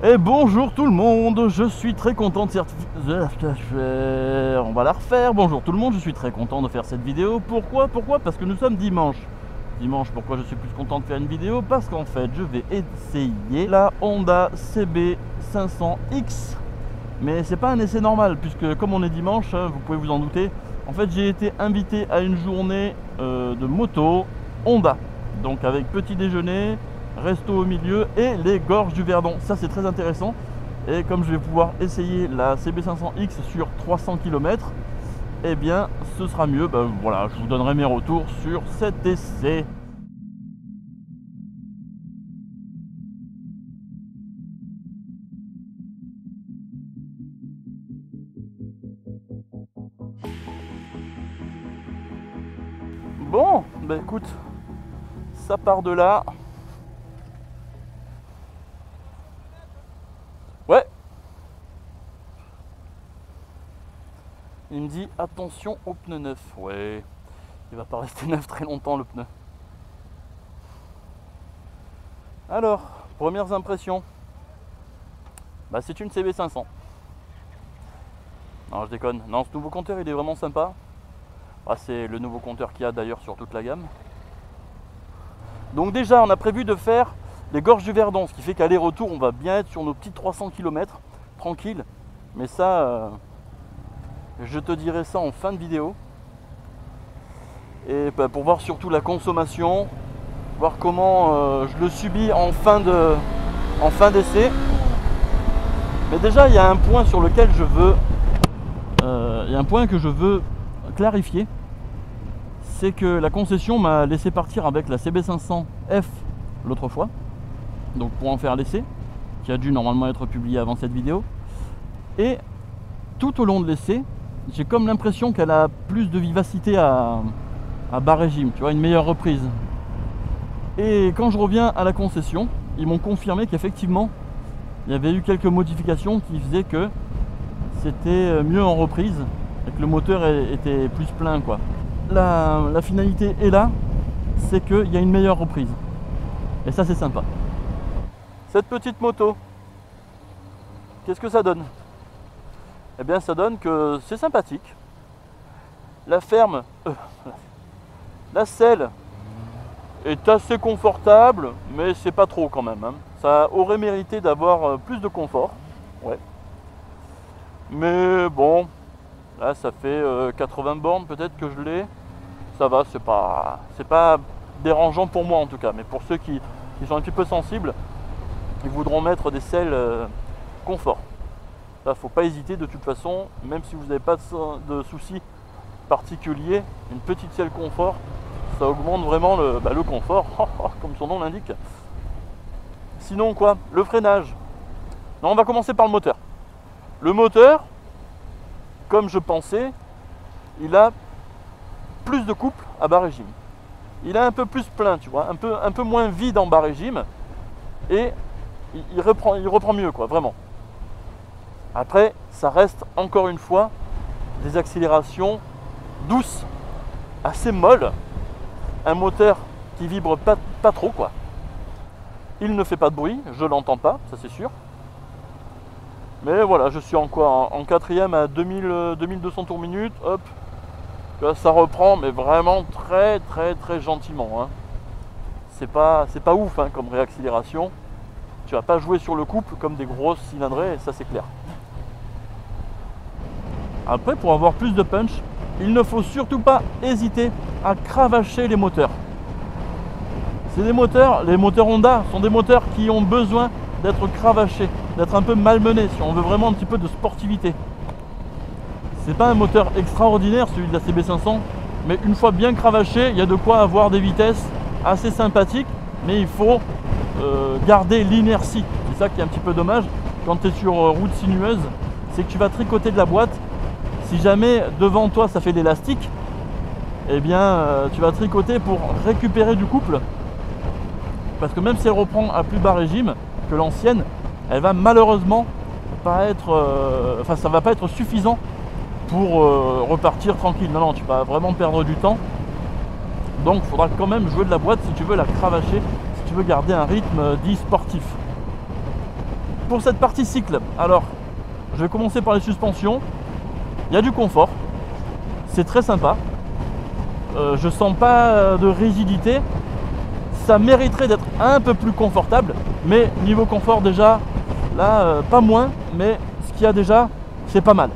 Et bonjour tout le monde, je suis très content de on va la refaire. Bonjour tout le monde, je suis très content de faire cette vidéo. Pourquoi? Parce que nous sommes dimanche. Dimanche, pourquoi je suis plus content de faire une vidéo? Parce qu'en fait, je vais essayer la Honda CB500X. Mais c'est pas un essai normal, puisque comme on est dimanche, vous pouvez vous en douter, en fait j'ai été invité à une journée de moto Honda. Donc avec petit déjeuner, resto au milieu et les gorges du Verdon. Ça c'est très intéressant. Et comme je vais pouvoir essayer la CB500X sur 300 km, eh bien ce sera mieux. Voilà, je vous donnerai mes retours sur cet essai. Bon, écoute, ça part de là. Ouais. Il me dit attention au pneu neuf. Ouais. Il va pas rester neuf très longtemps le pneu. Alors, premières impressions. C'est une CB500. Non, je déconne. Non, ce nouveau compteur il est vraiment sympa. C'est le nouveau compteur qu'il y a d'ailleurs sur toute la gamme. Donc déjà on a prévu de faire les gorges du Verdon, ce qui fait qu'aller-retour on va bien être sur nos petits 300 km tranquille. Mais ça je te dirai ça en fin de vidéo. Et pour voir surtout la consommation, voir comment je le subis en fin d'essai. Mais déjà il y a un point sur lequel je veux que je veux clarifier. C'est que la concession m'a laissé partir avec la CB500F l'autre fois, donc pour en faire l'essai, qui a dû normalement être publié avant cette vidéo. Et tout au long de l'essai, j'ai comme l'impression qu'elle a plus de vivacité à bas régime, tu vois, une meilleure reprise. Et quand je reviens à la concession, ils m'ont confirmé qu'effectivement, il y avait eu quelques modifications qui faisaient que c'était mieux en reprise et que le moteur était plus plein, quoi. La finalité est là, c'est qu'il y a une meilleure reprise. Et ça c'est sympa. Cette petite moto, qu'est-ce que ça donne? Eh bien ça donne que c'est sympathique. La ferme, la selle est assez confortable, mais c'est pas trop quand même. Ça aurait mérité d'avoir plus de confort. Ouais. Mais bon, là ça fait 80 bornes peut-être que je l'ai. Ça va, c'est pas dérangeant pour moi en tout cas. Mais pour ceux qui sont un petit peu sensibles, ils voudront mettre des selles confort. Là, faut pas hésiter de toute façon, même si vous n'avez pas de soucis particuliers, une petite selle confort, ça augmente vraiment le confort, comme son nom l'indique. Sinon quoi? Le freinage. Non, on va commencer par le moteur. Le moteur, comme je pensais, il a plus de couple à bas régime. Il est un peu plus plein, tu vois, un peu moins vide en bas régime. Et il reprend mieux, quoi, vraiment. Après, ça reste encore une fois des accélérations douces, assez molles. Un moteur qui vibre pas trop, quoi. Il ne fait pas de bruit, je l'entends pas, ça c'est sûr. Mais voilà, je suis en quoi? En quatrième à 2200 tours minute, hop. Ça reprend, mais vraiment très gentiment. C'est pas ouf comme réaccélération. Tu vas pas jouer sur le couple comme des grosses cylindrées, et ça c'est clair. Après, pour avoir plus de punch, il ne faut surtout pas hésiter à cravacher les moteurs. Les moteurs Honda sont des moteurs qui ont besoin d'être cravachés, d'être un peu malmenés si on veut vraiment un petit peu de sportivité. C'est pas un moteur extraordinaire celui de la CB500, mais une fois bien cravaché, il y a de quoi avoir des vitesses assez sympathiques, mais il faut garder l'inertie. C'est ça qui est un petit peu dommage quand tu es sur route sinueuse, c'est que tu vas tricoter de la boîte. Si jamais devant toi ça fait l'élastique, eh bien tu vas tricoter pour récupérer du couple, parce que même si elle reprend à plus bas régime que l'ancienne, elle va malheureusement pas être, ça va pas être suffisant pour repartir tranquille. Non, tu vas vraiment perdre du temps. Donc il faudra quand même jouer de la boîte si tu veux la cravacher, si tu veux garder un rythme dit sportif. Pour cette partie cycle, alors je vais commencer par les suspensions. Il y a du confort, c'est très sympa. Je sens pas de rigidité. Ça mériterait d'être un peu plus confortable, mais niveau confort déjà, là, pas moins, mais ce qu'il y a déjà, c'est pas mal.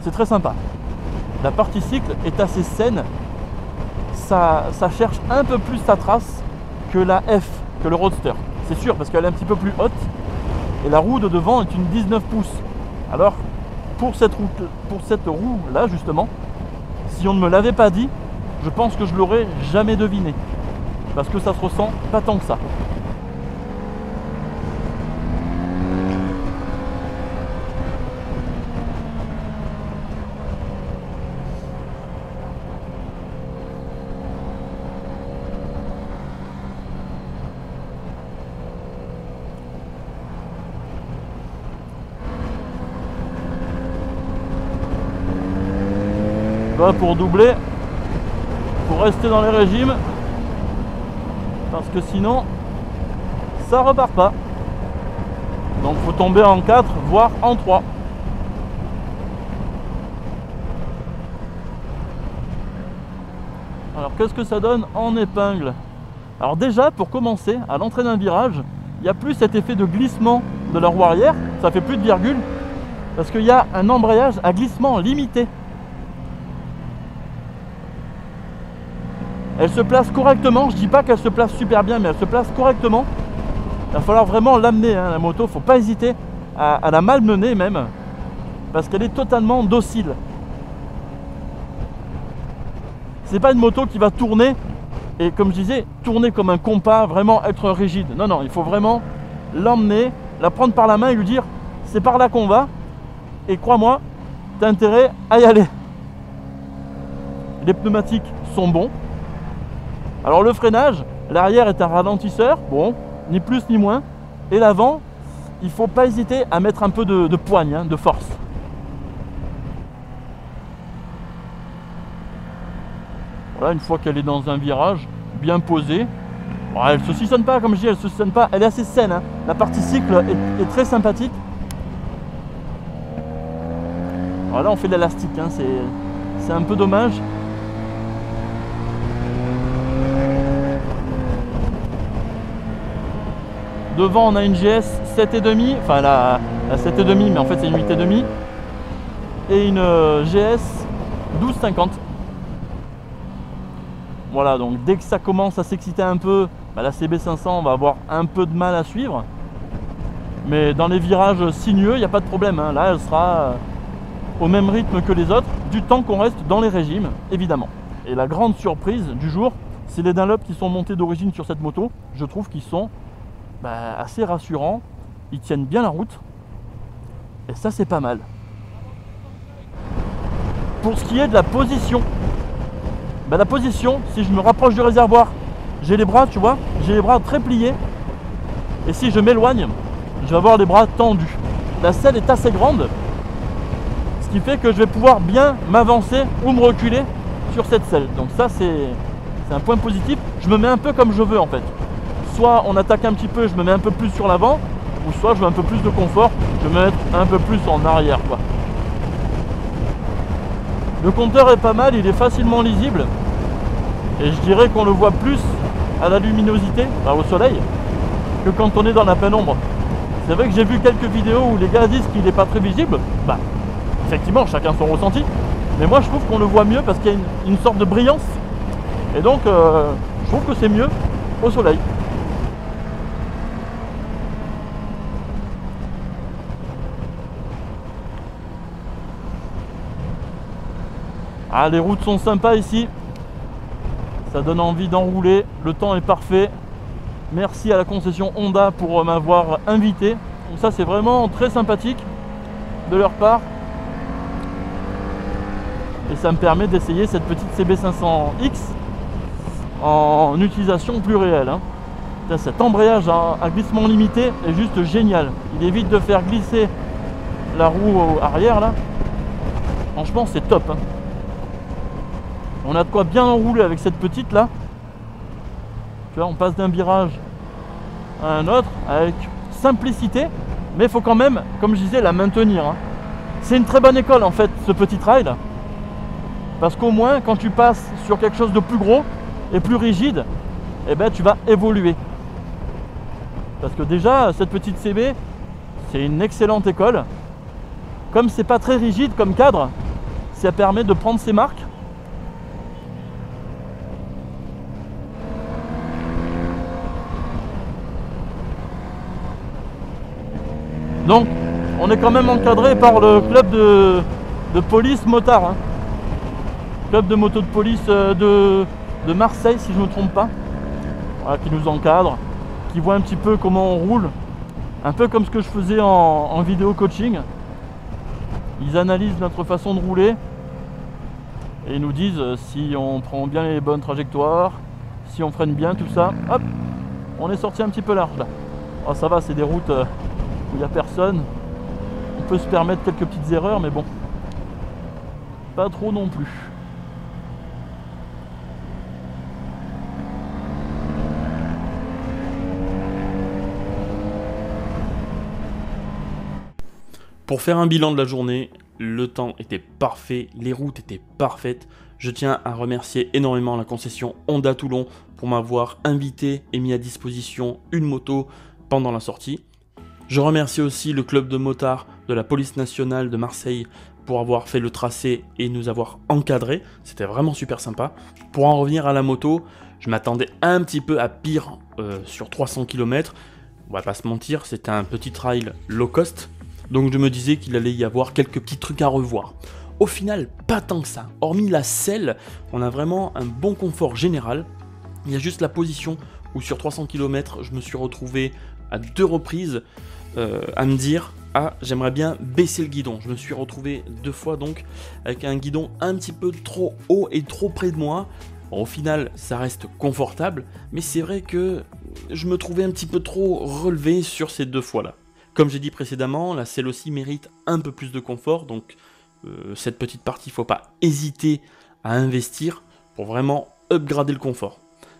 C'est très sympa. La partie cycle est assez saine. Ça cherche un peu plus sa trace que la F, que le Roadster. C'est sûr, parce qu'elle est un petit peu plus haute. Et la roue de devant est une 19 pouces. Alors, pour cette roue là, justement, si on ne me l'avait pas dit, je pense que je l'aurais jamais deviné. Parce que ça se ressent pas tant que ça. Là, pour doubler, pour rester dans les régimes, parce que sinon ça repart pas. Donc faut tomber en 4 voire en 3. Alors qu'est-ce que ça donne en épingle? Alors déjà, pour commencer, à l'entrée d'un virage, il n'y a plus cet effet de glissement de la roue arrière, ça fait plus de virgule, parce qu'il y a un embrayage à glissement limité. Elle se place correctement, je dis pas qu'elle se place super bien, mais elle se place correctement. Il va falloir vraiment l'amener, hein, la moto, faut pas hésiter à la malmener même, parce qu'elle est totalement docile. C'est pas une moto qui va tourner, et comme je disais, tourner comme un compas, vraiment être rigide. Non, non, il faut vraiment l'emmener, la prendre par la main et lui dire c'est par là qu'on va, et crois-moi, t'as intérêt à y aller. Les pneumatiques sont bons. Alors le freinage, l'arrière est un ralentisseur, bon, ni plus ni moins. Et l'avant, il ne faut pas hésiter à mettre un peu de poigne, hein, de force. Voilà, une fois qu'elle est dans un virage, bien posée. Bon, elle ne se saucissonne pas, comme je dis, elle ne se saucissonne pas, elle est assez saine. Hein. La partie cycle est très sympathique. Voilà, on fait de l'élastique, hein, c'est un peu dommage. Devant on a une GS 7,5, enfin la 7,5 mais en fait c'est une 8,5 et une GS 12,50. Voilà, donc dès que ça commence à s'exciter un peu, bah, la CB500 va avoir un peu de mal à suivre. Mais dans les virages sinueux, il n'y a pas de problème, hein. Là elle sera au même rythme que les autres, du temps qu'on reste dans les régimes, évidemment. Et la grande surprise du jour, c'est les Dunlop qui sont montés d'origine sur cette moto. Je trouve qu'ils sont assez rassurants, ils tiennent bien la route et ça c'est pas mal. Pour ce qui est de la position, la position, si je me rapproche du réservoir, j'ai les bras, tu vois, j'ai les bras très pliés, et si je m'éloigne, je vais avoir les bras tendus. La selle est assez grande, ce qui fait que je vais pouvoir bien m'avancer ou me reculer sur cette selle. Donc ça c'est un point positif. Je me mets un peu comme je veux en fait. Soit on attaque un petit peu, je me mets un peu plus sur l'avant, ou soit je veux un peu plus de confort, je vais me mettre un peu plus en arrière, quoi. Le compteur est pas mal, il est facilement lisible, et je dirais qu'on le voit plus à la luminosité, au soleil, que quand on est dans la pénombre. C'est vrai que j'ai vu quelques vidéos où les gars disent qu'il n'est pas très visible. Effectivement, chacun son ressenti, mais moi je trouve qu'on le voit mieux parce qu'il y a une sorte de brillance, et donc je trouve que c'est mieux au soleil. Ah, les routes sont sympas ici, ça donne envie d'enrouler, le temps est parfait. Merci à la concession Honda pour m'avoir invité. Donc ça c'est vraiment très sympathique de leur part. Et ça me permet d'essayer cette petite CB500X en utilisation plus réelle. Hein. Cet embrayage à glissement limité est juste génial. Il évite de faire glisser la roue arrière là. Franchement c'est top. Hein. On a de quoi bien enrouler avec cette petite là. Tu vois, on passe d'un virage à un autre avec simplicité, Mais il faut quand même, comme je disais, la maintenir. Hein. C'est une très bonne école en fait, ce petit trail. Parce qu'au moins, quand tu passes sur quelque chose de plus gros et plus rigide, eh ben, tu vas évoluer. Parce que déjà, cette petite CB, c'est une excellente école. Comme c'est pas très rigide comme cadre, ça permet de prendre ses marques. Donc, on est quand même encadré par le club de police motard. Hein. Club de moto de police de Marseille, si je ne me trompe pas. Voilà, qui nous encadre, qui voit un petit peu comment on roule. Un peu comme ce que je faisais en vidéo coaching. Ils analysent notre façon de rouler et ils nous disent si on prend bien les bonnes trajectoires, si on freine bien, tout ça. Hop, on est sorti un petit peu large là. Oh, ça va, c'est des routes où il n'y a personne. On peut se permettre quelques petites erreurs, mais bon, pas trop non plus. Pour faire un bilan de la journée, le temps était parfait, les routes étaient parfaites. Je tiens à remercier énormément la concession Honda Toulon pour m'avoir invité et mis à disposition une moto pendant la sortie. Je remercie aussi le club de motards de la police nationale de Marseille pour avoir fait le tracé et nous avoir encadrés. C'était vraiment super sympa. Pour en revenir à la moto, je m'attendais un petit peu à pire sur 300 km. On va pas se mentir, c'était un petit trail low cost. Donc je me disais qu'il allait y avoir quelques petits trucs à revoir. Au final, pas tant que ça. Hormis la selle, on a vraiment un bon confort général. Il y a juste la position où sur 300 km, je me suis retrouvé à 2 reprises à me dire « Ah, j'aimerais bien baisser le guidon ». Je me suis retrouvé 2 fois donc avec un guidon un petit peu trop haut et trop près de moi. Bon, au final, ça reste confortable, mais c'est vrai que je me trouvais un petit peu trop relevé sur ces 2 fois-là. Comme j'ai dit précédemment, la selle aussi mérite un peu plus de confort, donc cette petite partie, il ne faut pas hésiter à investir pour vraiment upgrader le confort.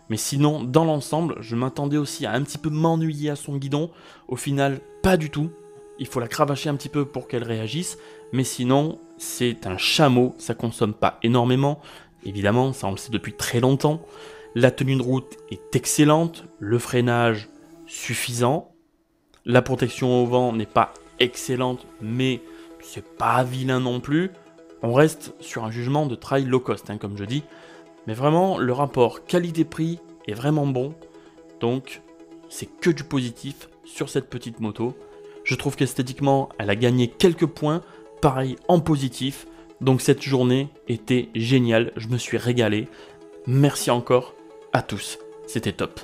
Mais sinon, dans l'ensemble, je m'attendais aussi à un petit peu m'ennuyer à son guidon. Au final, pas du tout. Il faut la cravacher un petit peu pour qu'elle réagisse, mais sinon, c'est un chameau, ça consomme pas énormément. Évidemment, ça on le sait depuis très longtemps. La tenue de route est excellente, le freinage suffisant. La protection au vent n'est pas excellente, mais c'est pas vilain non plus. On reste sur un jugement de trail low cost, hein, comme je dis. Mais vraiment, le rapport qualité-prix est vraiment bon. Donc, c'est que du positif sur cette petite moto. Je trouve qu'esthétiquement, elle a gagné quelques points. Pareil, en positif. Donc, cette journée était géniale. Je me suis régalé. Merci encore à tous. C'était top.